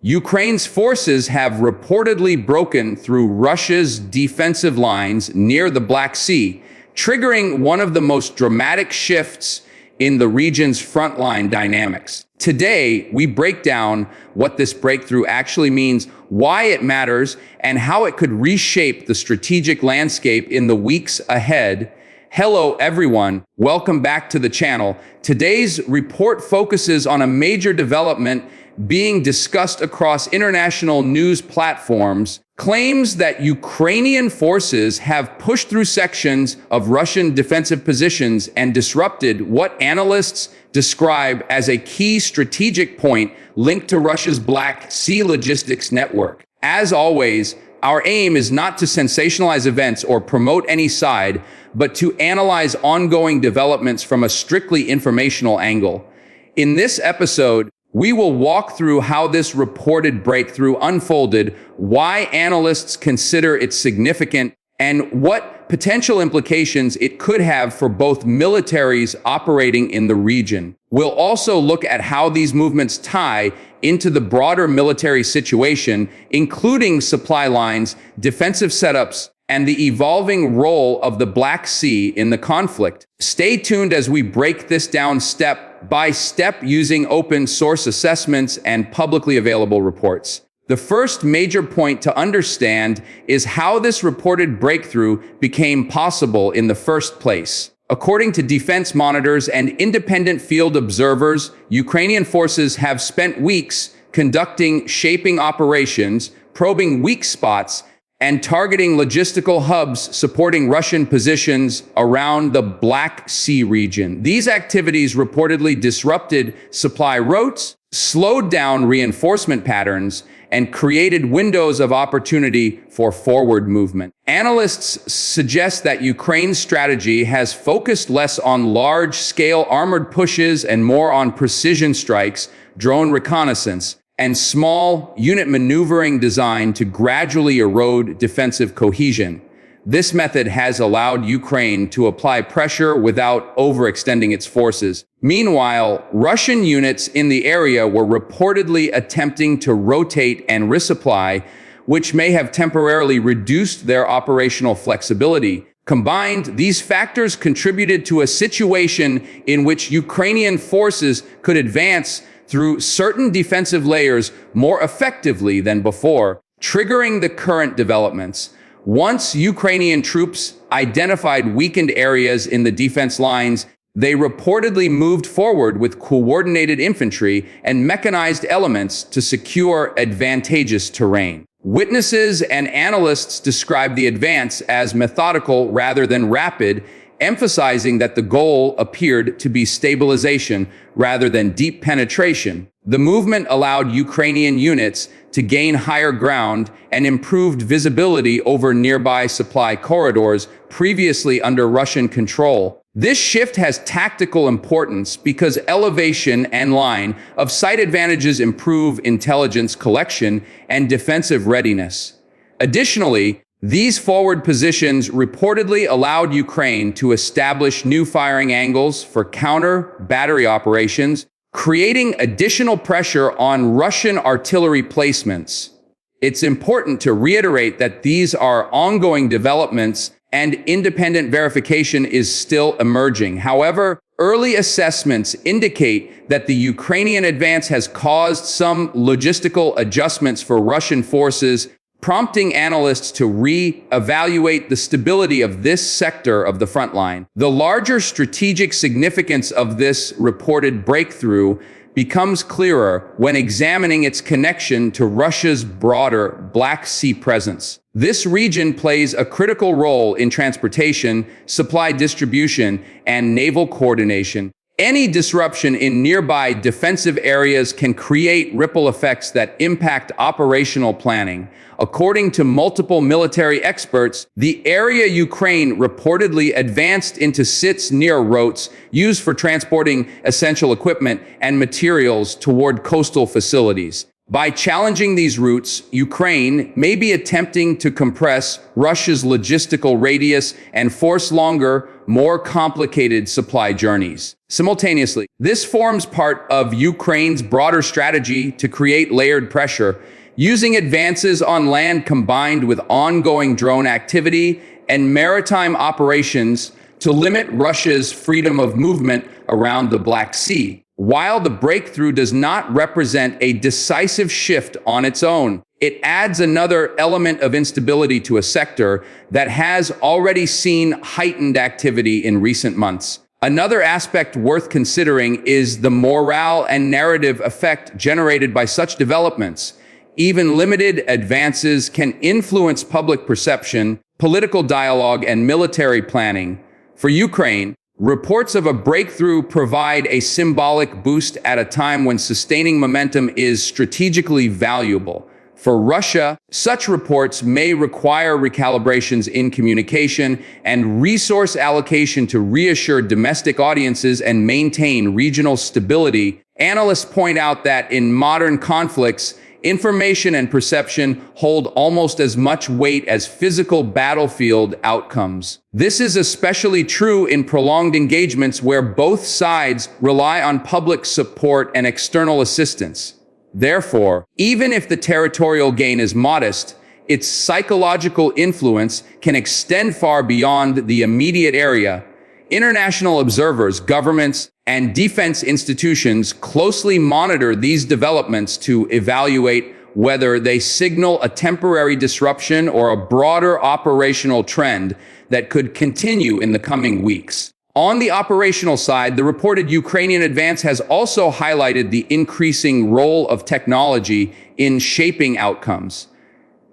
Ukraine's forces have reportedly broken through Russia's defensive lines near the Black Sea, triggering one of the most dramatic shifts in the region's frontline dynamics. Today, we break down what this breakthrough actually means, why it matters, and how it could reshape the strategic landscape in the weeks ahead. Hello, everyone. Welcome back to the channel. Today's report focuses on a major development being discussed across international news platforms. Claims that Ukrainian forces have pushed through sections of Russian defensive positions and disrupted what analysts describe as a key strategic point linked to Russia's Black Sea logistics network. As always, our aim is not to sensationalize events or promote any side, but to analyze ongoing developments from a strictly informational angle. In this episode, we will walk through how this reported breakthrough unfolded, why analysts consider it significant, and what potential implications it could have for both militaries operating in the region. We'll also look at how these movements tie into the broader military situation, including supply lines, defensive setups, and the evolving role of the Black Sea in the conflict. Stay tuned as we break this down step by step using open source assessments and publicly available reports. The first major point to understand is how this reported breakthrough became possible in the first place. According to defense monitors and independent field observers, Ukrainian forces have spent weeks conducting shaping operations, probing weak spots, and targeting logistical hubs supporting Russian positions around the Black Sea region. These activities reportedly disrupted supply routes, slowed down reinforcement patterns, and created windows of opportunity for forward movement. Analysts suggest that Ukraine's strategy has focused less on large-scale armored pushes and more on precision strikes, drone reconnaissance, and small unit maneuvering designed to gradually erode defensive cohesion. This method has allowed Ukraine to apply pressure without overextending its forces. Meanwhile, Russian units in the area were reportedly attempting to rotate and resupply, which may have temporarily reduced their operational flexibility. Combined, these factors contributed to a situation in which Ukrainian forces could advance through certain defensive layers more effectively than before, triggering the current developments. Once Ukrainian troops identified weakened areas in the defense lines, they reportedly moved forward with coordinated infantry and mechanized elements to secure advantageous terrain. Witnesses and analysts describe the advance as methodical rather than rapid, emphasizing that the goal appeared to be stabilization rather than deep penetration. The movement allowed Ukrainian units to gain higher ground and improved visibility over nearby supply corridors previously under Russian control. This shift has tactical importance because elevation and line of sight advantages improve intelligence collection and defensive readiness. Additionally, these forward positions reportedly allowed Ukraine to establish new firing angles for counter-battery operations, creating additional pressure on Russian artillery placements. It's important to reiterate that these are ongoing developments and independent verification is still emerging. However, early assessments indicate that the Ukrainian advance has caused some logistical adjustments for Russian forces, prompting analysts to re-evaluate the stability of this sector of the front line. The larger strategic significance of this reported breakthrough becomes clearer when examining its connection to Russia's broader Black Sea presence. This region plays a critical role in transportation, supply distribution, and naval coordination. Any disruption in nearby defensive areas can create ripple effects that impact operational planning. According to multiple military experts, the area Ukraine reportedly advanced into sits near routes used for transporting essential equipment and materials toward coastal facilities. By challenging these routes, Ukraine may be attempting to compress Russia's logistical radius and force longer, more complicated supply journeys. Simultaneously, this forms part of Ukraine's broader strategy to create layered pressure, using advances on land combined with ongoing drone activity and maritime operations to limit Russia's freedom of movement around the Black Sea. While the breakthrough does not represent a decisive shift on its own, it adds another element of instability to a sector that has already seen heightened activity in recent months. Another aspect worth considering is the morale and narrative effect generated by such developments. Even limited advances can influence public perception, political dialogue, and military planning. For Ukraine, reports of a breakthrough provide a symbolic boost at a time when sustaining momentum is strategically valuable. For Russia, such reports may require recalibrations in communication and resource allocation to reassure domestic audiences and maintain regional stability. Analysts point out that in modern conflicts, information and perception hold almost as much weight as physical battlefield outcomes. This is especially true in prolonged engagements where both sides rely on public support and external assistance. Therefore, even if the territorial gain is modest, its psychological influence can extend far beyond the immediate area. International observers, governments, and defense institutions closely monitor these developments to evaluate whether they signal a temporary disruption or a broader operational trend that could continue in the coming weeks. On the operational side, the reported Ukrainian advance has also highlighted the increasing role of technology in shaping outcomes.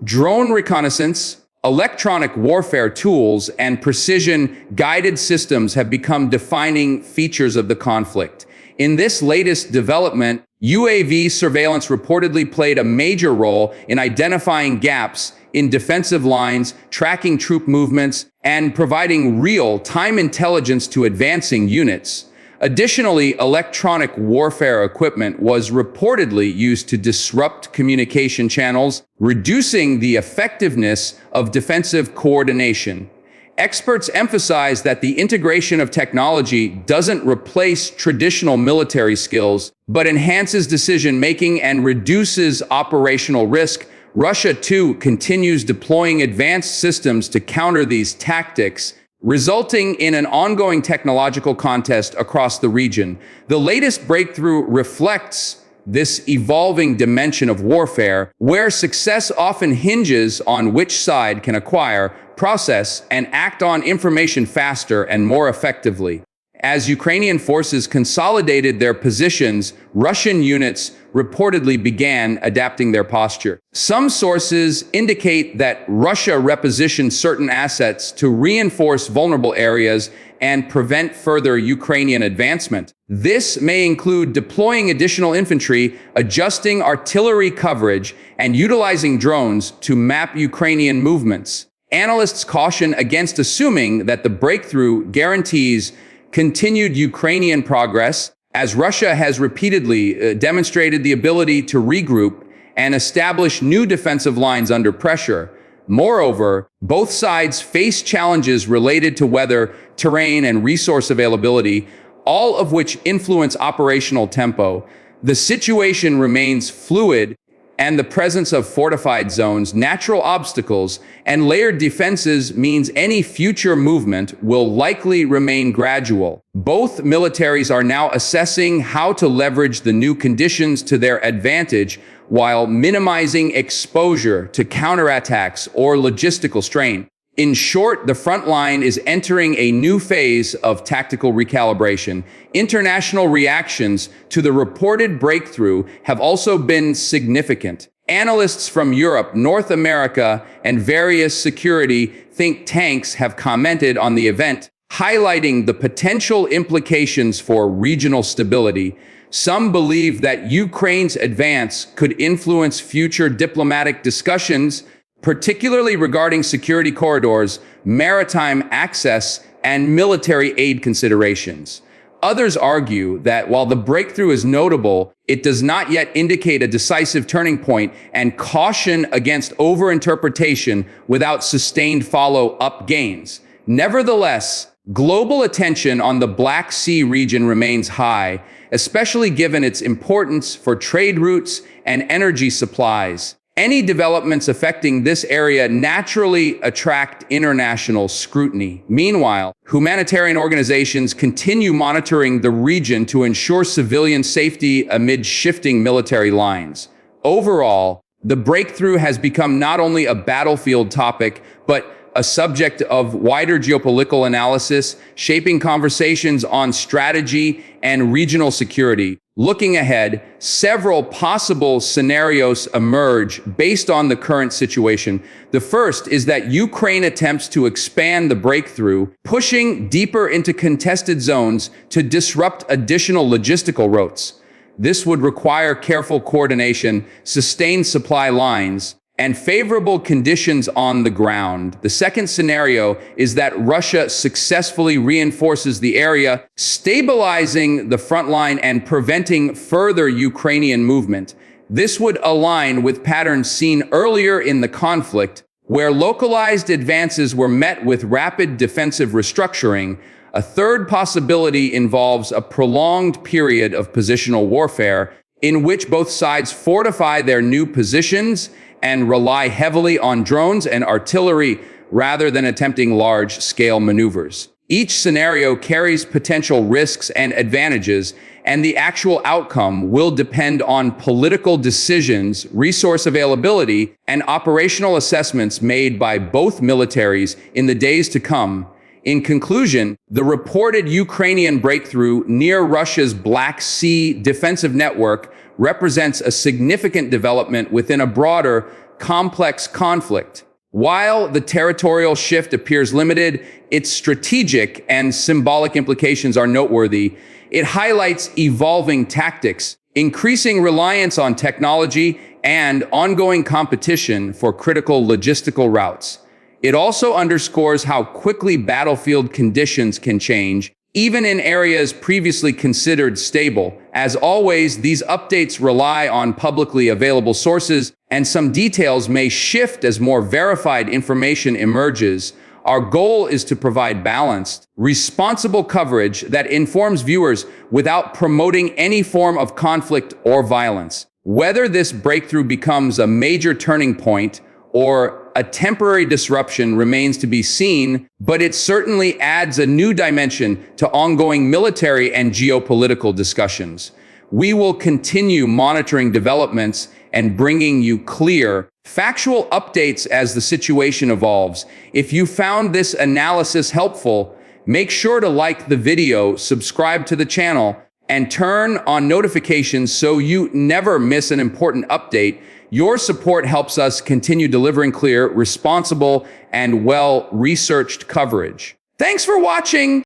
Drone reconnaissance, electronic warfare tools, and precision-guided systems have become defining features of the conflict. In this latest development, UAV surveillance reportedly played a major role in identifying gaps in defensive lines, tracking troop movements, and providing real-time intelligence to advancing units. Additionally, electronic warfare equipment was reportedly used to disrupt communication channels, reducing the effectiveness of defensive coordination. Experts emphasize that the integration of technology doesn't replace traditional military skills, but enhances decision-making and reduces operational risk. Russia, too, continues deploying advanced systems to counter these tactics, resulting in an ongoing technological contest across the region. The latest breakthrough reflects this evolving dimension of warfare, where success often hinges on which side can acquire, process, and act on information faster and more effectively. As Ukrainian forces consolidated their positions, Russian units reportedly began adapting their posture. Some sources indicate that Russia repositioned certain assets to reinforce vulnerable areas and prevent further Ukrainian advancement. This may include deploying additional infantry, adjusting artillery coverage, and utilizing drones to map Ukrainian movements. Analysts caution against assuming that the breakthrough guarantees continued Ukrainian progress, as Russia has repeatedly demonstrated the ability to regroup and establish new defensive lines under pressure. Moreover, both sides face challenges related to weather, terrain, and resource availability, all of which influence operational tempo. The situation remains fluid, and the presence of fortified zones, natural obstacles, and layered defenses means any future movement will likely remain gradual. Both militaries are now assessing how to leverage the new conditions to their advantage while minimizing exposure to counterattacks or logistical strain. In short, the front line is entering a new phase of tactical recalibration. International reactions to the reported breakthrough have also been significant. Analysts from Europe, North America, and various security think tanks have commented on the event, highlighting the potential implications for regional stability. Some believe that Ukraine's advance could influence future diplomatic discussions, particularly regarding security corridors, maritime access, and military aid considerations. Others argue that while the breakthrough is notable, it does not yet indicate a decisive turning point, and caution against overinterpretation without sustained follow-up gains. Nevertheless, Global attention on the Black Sea region remains high, especially given its importance for trade routes and energy supplies. Any developments affecting this area naturally attract international scrutiny. Meanwhile, humanitarian organizations continue monitoring the region to ensure civilian safety amid shifting military lines. Overall, the breakthrough has become not only a battlefield topic, but a subject of wider geopolitical analysis, shaping conversations on strategy and regional security. Looking ahead, several possible scenarios emerge based on the current situation. The first is that Ukraine attempts to expand the breakthrough, pushing deeper into contested zones to disrupt additional logistical routes. This would require careful coordination, sustained supply lines, and favorable conditions on the ground. The second scenario is that Russia successfully reinforces the area, stabilizing the front line and preventing further Ukrainian movement. This would align with patterns seen earlier in the conflict, where localized advances were met with rapid defensive restructuring. A third possibility involves a prolonged period of positional warfare, in which both sides fortify their new positions and rely heavily on drones and artillery rather than attempting large-scale maneuvers. Each scenario carries potential risks and advantages, and the actual outcome will depend on political decisions, resource availability, and operational assessments made by both militaries in the days to come. In conclusion, the reported Ukrainian breakthrough near Russia's Black Sea defensive network represents a significant development within a broader, complex conflict. While the territorial shift appears limited, its strategic and symbolic implications are noteworthy. It highlights evolving tactics, increasing reliance on technology, and ongoing competition for critical logistical routes. It also underscores how quickly battlefield conditions can change, even in areas previously considered stable. As always, these updates rely on publicly available sources, and some details may shift as more verified information emerges. Our goal is to provide balanced, responsible coverage that informs viewers without promoting any form of conflict or violence. Whether this breakthrough becomes a major turning point or a temporary disruption remains to be seen, but it certainly adds a new dimension to ongoing military and geopolitical discussions. We will continue monitoring developments and bringing you clear, factual updates as the situation evolves. If you found this analysis helpful, make sure to like the video, subscribe to the channel, and turn on notifications so you never miss an important update. Your support helps us continue delivering clear, responsible, and well-researched coverage. Thanks for watching.